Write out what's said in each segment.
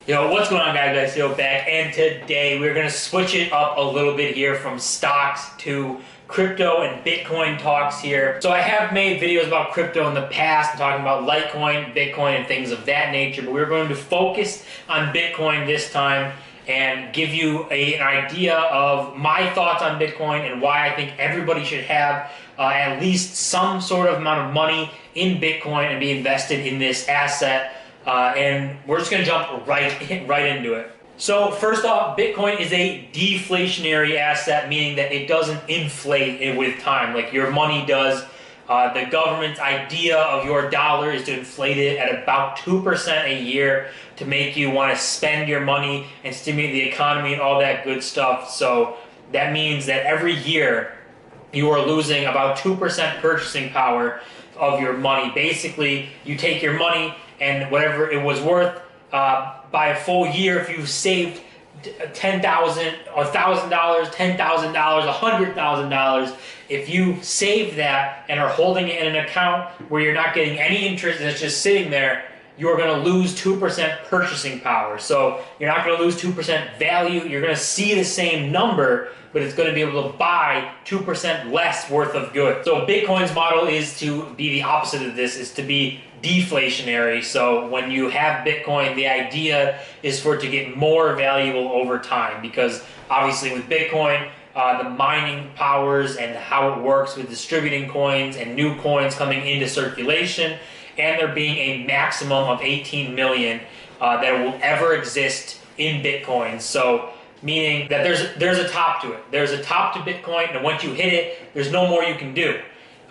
Yo, what's going on, guys? Bexio back, and today we're going to switch it up a little bit here from stocks to crypto and Bitcoin talks here. So I have made videos about crypto in the past, talking about Litecoin, Bitcoin, and things of that nature, but we're going to focus on Bitcoin this time and give you an idea of my thoughts on Bitcoin and why I think everybody should have at least some sort of amount of money in Bitcoin and be invested in this asset. And we're just going to jump right into it. So first off, Bitcoin is a deflationary asset, meaning that it doesn't inflate with time like your money does. The government's idea of your dollar is to inflate it at about 2% a year to make you want to spend your money and stimulate the economy and all that good stuff. So that means that every year you are losing about 2% purchasing power of your money. Basically, you take your money and whatever it was worth by a full year, if you saved $10,000, $1,000, $10,000, $100,000, if you save that and are holding it in an account where you're not getting any interest and it's just sitting there, you're going to lose 2% purchasing power. So you're not going to lose 2% value. You're going to see the same number, but it's going to be able to buy 2% less worth of goods. So Bitcoin's model is to be the opposite of this, is to be deflationary. So when you have Bitcoin, the idea is for it to get more valuable over time, because obviously with Bitcoin, the mining powers and how it works with distributing coins and new coins coming into circulation, and there being a maximum of 18 million that will ever exist in Bitcoin. So meaning that there's a top to it. There's a top to Bitcoin, and once you hit it, there's no more you can do.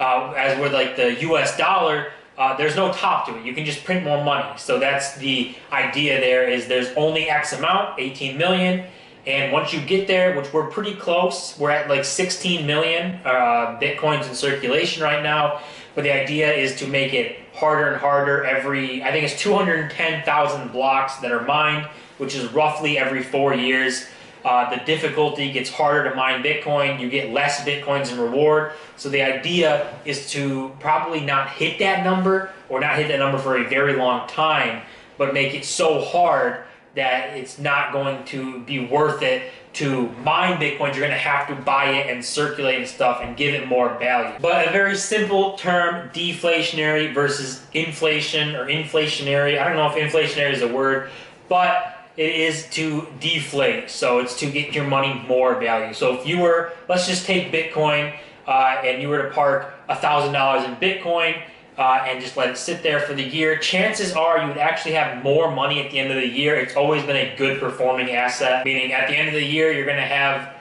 As with like the US dollar, there's no top to it. You can just print more money. So that's the idea there, is there's only X amount, 18 million. And once you get there, which we're pretty close, we're at like 16 million Bitcoins in circulation right now. But the idea is to make it harder and harder I think it's 210,000 blocks that are mined, which is roughly every 4 years. The difficulty gets harder to mine Bitcoin. You get less Bitcoins in reward. So the idea is to probably not hit that number, or not hit that number for a very long time, but make it so hard that it's not going to be worth it to mine Bitcoins. You're going to have to buy it and circulate and stuff and give it more value. But a very simple term, deflationary versus inflation or inflationary. I don't know if inflationary is a word, but it is to deflate. So it's to get your money more value. So if you were, let's just take Bitcoin, and you were to park $1,000 in Bitcoin and just let it sit there for the year, chances are you would actually have more money at the end of the year. It's always been a good performing asset, meaning at the end of the year you're going to have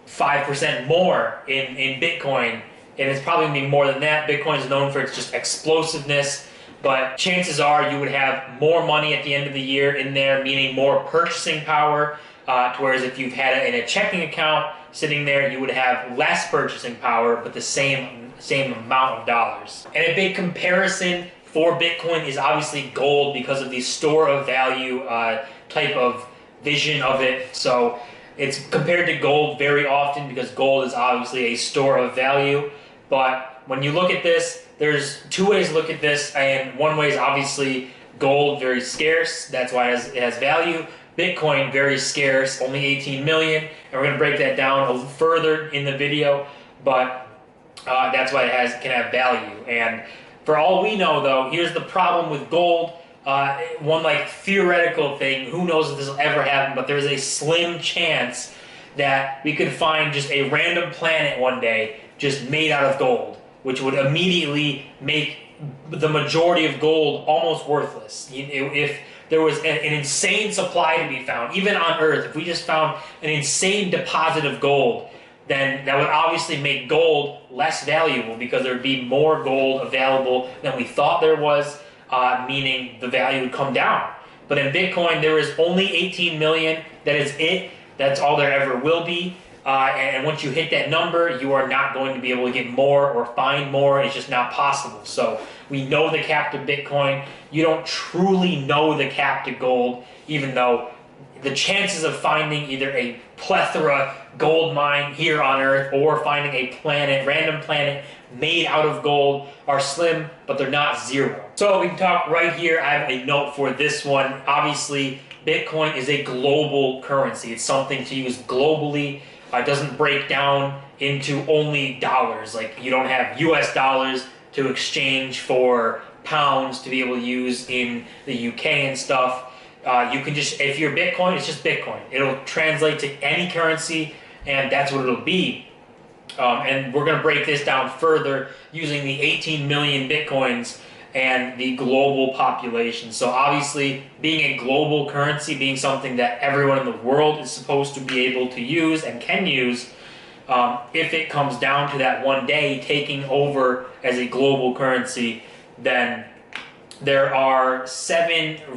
5% more in Bitcoin, and it's probably going to be more than that. Bitcoin is known for its just explosiveness, but chances are you would have more money at the end of the year in there, meaning more purchasing power, whereas if you've had it in a checking account sitting there, you would have less purchasing power, but the same amount of dollars. And a big comparison for Bitcoin is obviously gold, because of the store of value type of vision of it. So it's compared to gold very often because gold is obviously a store of value. But when you look at this, there's two ways to look at this, and one way is obviously gold, very scarce, that's why it has value. Bitcoin, very scarce, only 18 million, and we're going to break that down a little further in the video, but that's why it can have value. And for all we know, though, here's the problem with gold. One like theoretical thing, who knows if this will ever happen, but there's a slim chance that we could find just a random planet one day just made out of gold, which would immediately make the majority of gold almost worthless. If there was an insane supply to be found, even on Earth, if we just found an insane deposit of gold, then that would obviously make gold less valuable, because there would be more gold available than we thought there was, meaning the value would come down. But in Bitcoin, there is only 18 million. That is it. That's all there ever will be. And once you hit that number, you are not going to be able to get more or find more. It's just not possible. So we know the cap to Bitcoin. You don't truly know the cap to gold, even though the chances of finding either a plethora gold mine here on Earth or finding a planet, random planet made out of gold are slim, but they're not zero. So we can talk right here. I have a note for this one. Obviously, Bitcoin is a global currency. It's something to use globally. It doesn't break down into only dollars. Like, you don't have US dollars to exchange for pounds to be able to use in the UK and stuff. You can just, if you're Bitcoin, it's just Bitcoin. It'll translate to any currency, and that's what it'll be. And we're going to break this down further using the 18 million Bitcoins and the global population. So obviously, being a global currency, being something that everyone in the world is supposed to be able to use and can use, if it comes down to that one day taking over as a global currency, then there are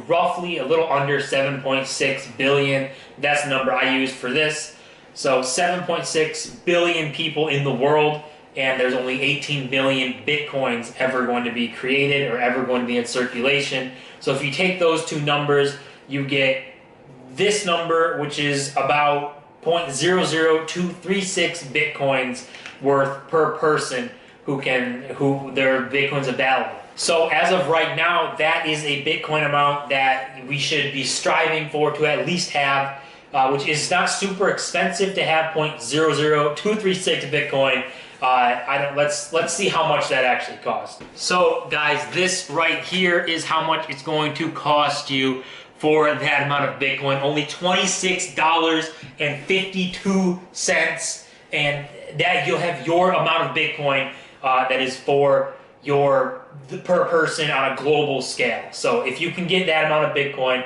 roughly a little under 7.6 billion. That's the number I used for this. So 7.6 billion people in the world, and there's only 18 million Bitcoins ever going to be created or ever going to be in circulation. So if you take those two numbers, you get this number, which is about 0.00236 Bitcoins worth per person who their Bitcoins available. So as of right now, that is a Bitcoin amount that we should be striving for to at least have, which is not super expensive to have 0.00236 Bitcoin. Let's see how much that actually costs. So guys, this right here is how much it's going to cost you for that amount of Bitcoin. Only $26.52, and that you'll have your amount of Bitcoin that is for per person on a global scale. So if you can get that amount of Bitcoin,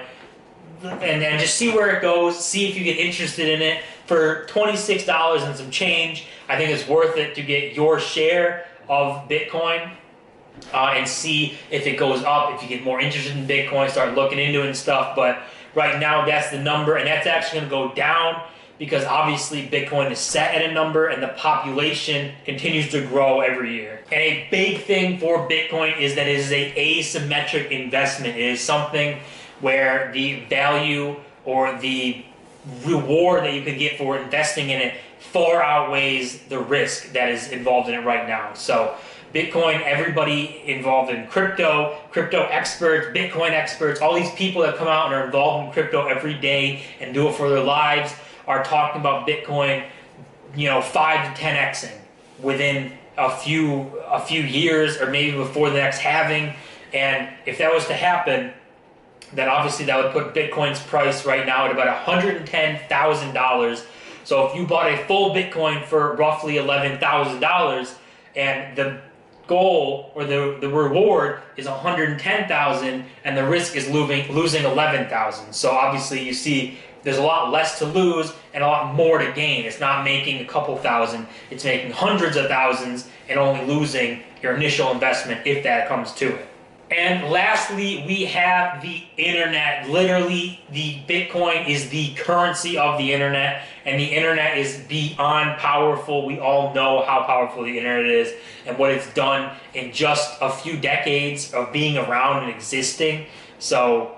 and then just see where it goes, see if you get interested in it. For $26 and some change, I think it's worth it to get your share of Bitcoin and see if it goes up, if you get more interested in Bitcoin, start looking into it and stuff. But right now, that's the number, and that's actually going to go down because obviously Bitcoin is set at a number and the population continues to grow every year. And a big thing for Bitcoin is that it is an asymmetric investment. It is something where the value or the reward that you can get for investing in it far outweighs the risk that is involved in it right now. So Bitcoin, everybody involved in crypto experts, Bitcoin experts, all these people that come out and are involved in crypto every day and do it for their lives are talking about Bitcoin, 5 to 10xing within a few years, or maybe before the next halving. And if that was to happen, then obviously that would put Bitcoin's price right now at about $110,000. So if you bought a full Bitcoin for roughly $11,000, and the goal or the reward is $110,000, and the risk is losing $11,000. So obviously you see there's a lot less to lose and a lot more to gain. It's not making a couple thousand, it's making hundreds of thousands and only losing your initial investment if that comes to it. And lastly, we have the internet. Literally, the Bitcoin is the currency of the internet, and the internet is beyond powerful. We all know how powerful the internet is and what it's done in just a few decades of being around and existing. So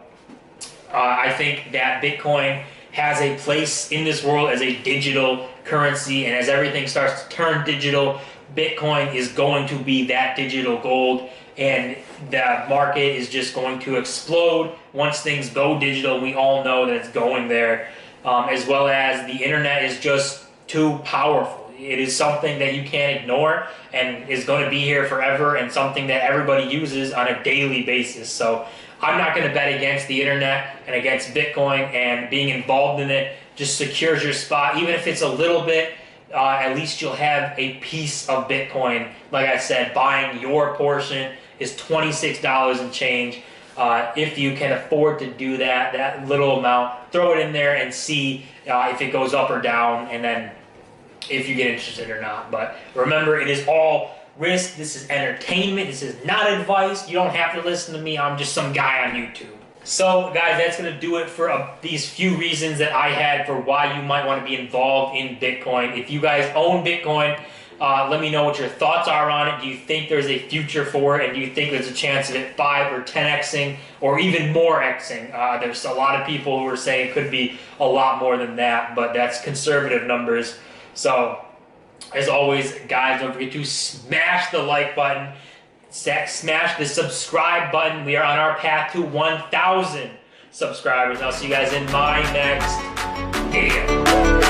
I think that Bitcoin has a place in this world as a digital currency, and as everything starts to turn digital, Bitcoin is going to be that digital gold, and the market is just going to explode once things go digital. We all know that it's going there, as well as the internet is just too powerful. It is something that you can't ignore and is going to be here forever, and something that everybody uses on a daily basis. So I'm not going to bet against the internet and against Bitcoin, and being involved in it just secures your spot. Even if it's a little bit, at least you'll have a piece of Bitcoin. Like I said, buying your portion is $26 and change. If you can afford to do that little amount, throw it in there and see if it goes up or down, and then if you get interested or not. But remember, it is all risk. This is entertainment. This is not advice. You don't have to listen to me. I'm just some guy on YouTube. So guys, that's going to do it for these few reasons that I had for why you might want to be involved in Bitcoin. If you guys own Bitcoin, let me know what your thoughts are on it. Do you think there's a future for it? And do you think there's a chance of it 5 or 10xing or even more xing? There's a lot of people who are saying it could be a lot more than that, but that's conservative numbers. So as always, guys, don't forget to smash the like button, smash the subscribe button. We are on our path to 1,000 subscribers. I'll see you guys in my next video.